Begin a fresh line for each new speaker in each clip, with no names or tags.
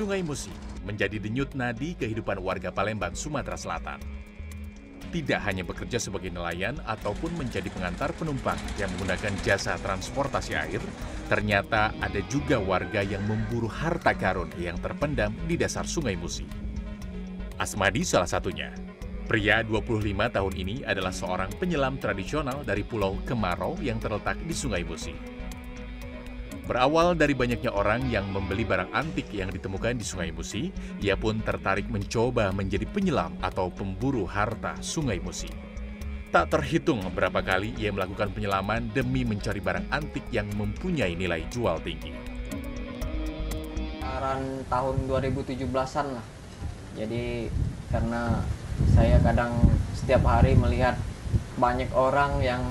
Sungai Musi menjadi denyut nadi kehidupan warga Palembang, Sumatera Selatan. Tidak hanya bekerja sebagai nelayan ataupun menjadi pengantar penumpang yang menggunakan jasa transportasi air, ternyata ada juga warga yang memburu harta karun yang terpendam di dasar Sungai Musi. Asmadi salah satunya. Pria 25 tahun ini adalah seorang penyelam tradisional dari Pulau Kemarau yang terletak di Sungai Musi. Berawal dari banyaknya orang yang membeli barang antik yang ditemukan di Sungai Musi, ia pun tertarik mencoba menjadi penyelam atau pemburu harta Sungai Musi. Tak terhitung berapa kali ia melakukan penyelaman demi mencari barang antik yang mempunyai nilai jual tinggi.
Kisaran tahun 2017-an lah. Jadi karena saya kadang setiap hari melihat banyak orang yang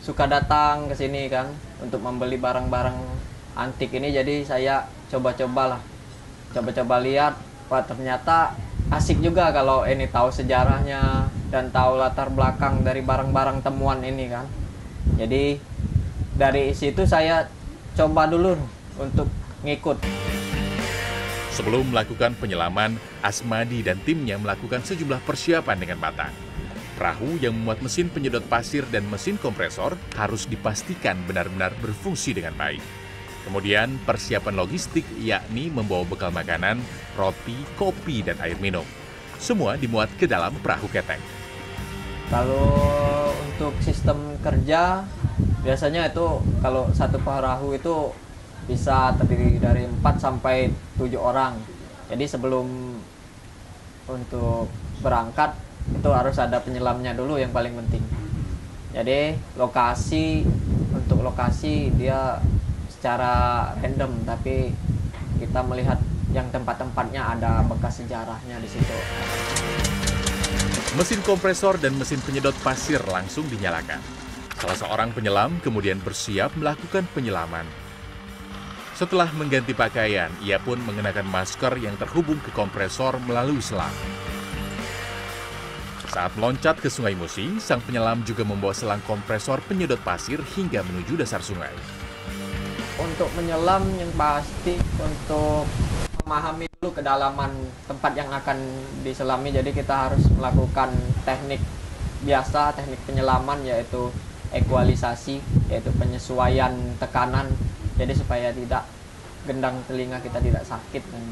suka datang ke sini kan untuk membeli barang-barang antik ini, jadi saya coba-coba lihat, wah ternyata asik juga kalau ini tahu sejarahnya dan tahu latar belakang dari barang-barang temuan ini kan. Jadi dari situ saya coba dulu untuk ngikut.
Sebelum melakukan penyelaman, Asmadi dan timnya melakukan sejumlah persiapan dengan matang. Perahu yang memuat mesin penyedot pasir dan mesin kompresor harus dipastikan benar-benar berfungsi dengan baik. Kemudian persiapan logistik yakni membawa bekal makanan, roti, kopi, dan air minum. Semua dimuat ke dalam perahu ketek.
Kalau untuk sistem kerja, biasanya itu kalau satu perahu itu bisa terdiri dari 4 sampai 7 orang. Jadi sebelum untuk berangkat itu harus ada penyelamnya dulu yang paling penting. Jadi untuk lokasi dia secara random, tapi kita melihat yang tempat-tempatnya ada bekas sejarahnya di situ.
Mesin kompresor dan mesin penyedot pasir langsung dinyalakan. Salah seorang penyelam kemudian bersiap melakukan penyelaman. Setelah mengganti pakaian, ia pun mengenakan masker yang terhubung ke kompresor melalui selang. Saat meloncat ke Sungai Musi, sang penyelam juga membawa selang kompresor penyedot pasir hingga menuju dasar sungai.
Untuk menyelam yang pasti untuk memahami dulu kedalaman tempat yang akan diselami, jadi kita harus melakukan teknik biasa, teknik penyelaman yaitu ekualisasi, yaitu penyesuaian tekanan, jadi supaya tidak gendang telinga kita tidak sakit dan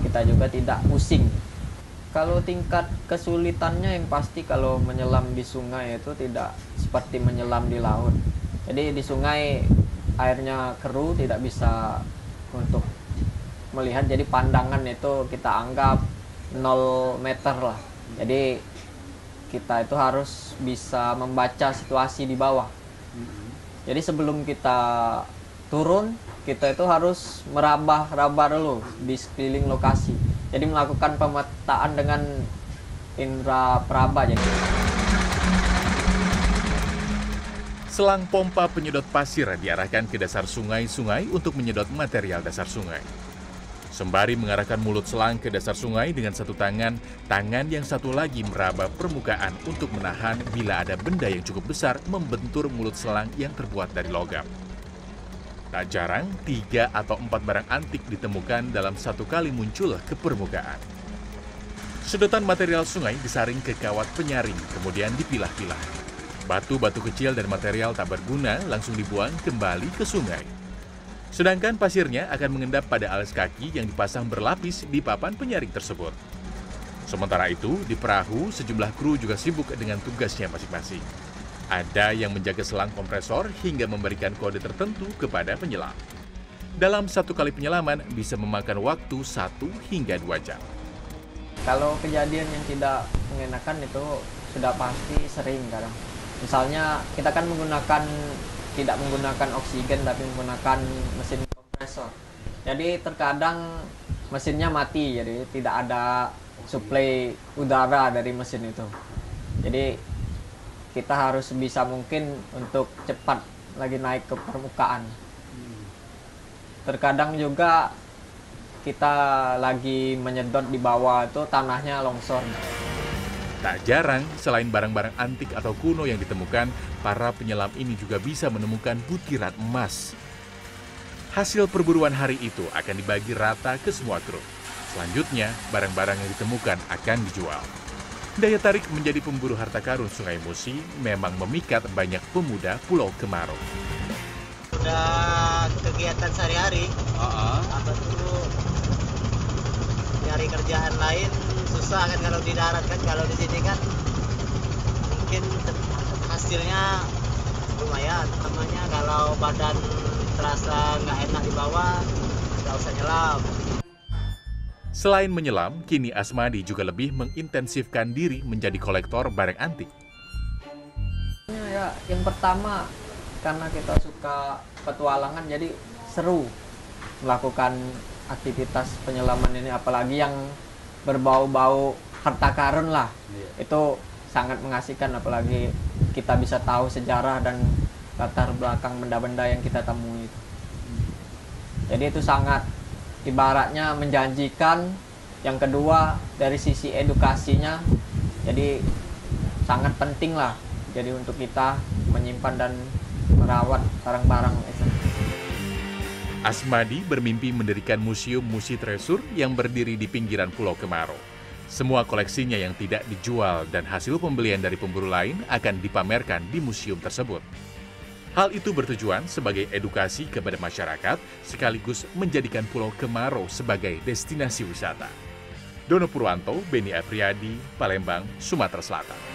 kita juga tidak pusing. Kalau tingkat kesulitannya yang pasti kalau menyelam di sungai itu tidak seperti menyelam di laut. Jadi di sungai airnya keruh, tidak bisa untuk melihat, jadi pandangan itu kita anggap 0 meter lah. Jadi kita itu harus bisa membaca situasi di bawah. Jadi sebelum kita turun, kita itu harus meraba-raba dulu di sekeliling lokasi. Jadi melakukan pemetaan dengan indera peraba.
Selang pompa penyedot pasir diarahkan ke dasar sungai-sungai untuk menyedot material dasar sungai. Sembari mengarahkan mulut selang ke dasar sungai dengan satu tangan, tangan yang satu lagi meraba permukaan untuk menahan bila ada benda yang cukup besar membentur mulut selang yang terbuat dari logam. Tak jarang, 3 atau 4 barang antik ditemukan dalam satu kali muncul ke permukaan. Sedotan material sungai disaring ke kawat penyaring, kemudian dipilah-pilah. Batu-batu kecil dan material tak berguna langsung dibuang kembali ke sungai. Sedangkan pasirnya akan mengendap pada alas kaki yang dipasang berlapis di papan penyaring tersebut. Sementara itu, di perahu sejumlah kru juga sibuk dengan tugasnya masing-masing. Ada yang menjaga selang kompresor hingga memberikan kode tertentu kepada penyelam. Dalam satu kali penyelaman bisa memakan waktu 1 hingga 2 jam.
Kalau kejadian yang tidak mengenakan itu sudah pasti sering kadang. Misalnya kita kan tidak menggunakan oksigen tapi menggunakan mesin kompresor. Jadi terkadang mesinnya mati, jadi tidak ada suplai udara dari mesin itu. Jadi kita harus bisa mungkin untuk cepat lagi naik ke permukaan. Terkadang juga kita lagi menyedot di bawah itu tanahnya longsor.
Tak jarang, selain barang-barang antik atau kuno yang ditemukan, para penyelam ini juga bisa menemukan butiran emas. Hasil perburuan hari itu akan dibagi rata ke semua kru. Selanjutnya, barang-barang yang ditemukan akan dijual. Daya tarik menjadi pemburu harta karun Sungai Musi memang memikat banyak pemuda Pulau Kemarau.
Udah kegiatan sehari-hari, apa tuh nyari kerjaan lain susah kan kalau di darat kan, kalau di sini kan mungkin hasilnya lumayan. Namanya kalau badan terasa nggak enak di bawah, nggak usah nyelam.
Selain menyelam, kini Asmadi juga lebih mengintensifkan diri menjadi kolektor barang antik.
Ya, yang pertama karena kita suka petualangan, jadi seru melakukan aktivitas penyelaman ini, apalagi yang berbau-bau harta karun lah. Itu sangat mengasihkan, apalagi kita bisa tahu sejarah dan latar belakang benda-benda yang kita temui itu. Jadi itu sangat ibaratnya menjanjikan. Yang kedua dari sisi edukasinya, jadi sangat penting lah jadi untuk kita menyimpan dan merawat barang-barang itu.
Asmadi bermimpi mendirikan museum Musi Tresur yang berdiri di pinggiran Pulau Kemarau. Semua koleksinya yang tidak dijual dan hasil pembelian dari pemburu lain akan dipamerkan di museum tersebut. Hal itu bertujuan sebagai edukasi kepada masyarakat sekaligus menjadikan Pulau Kemarau sebagai destinasi wisata. Dono Purwanto, Beni Apriyadi, Palembang, Sumatera Selatan.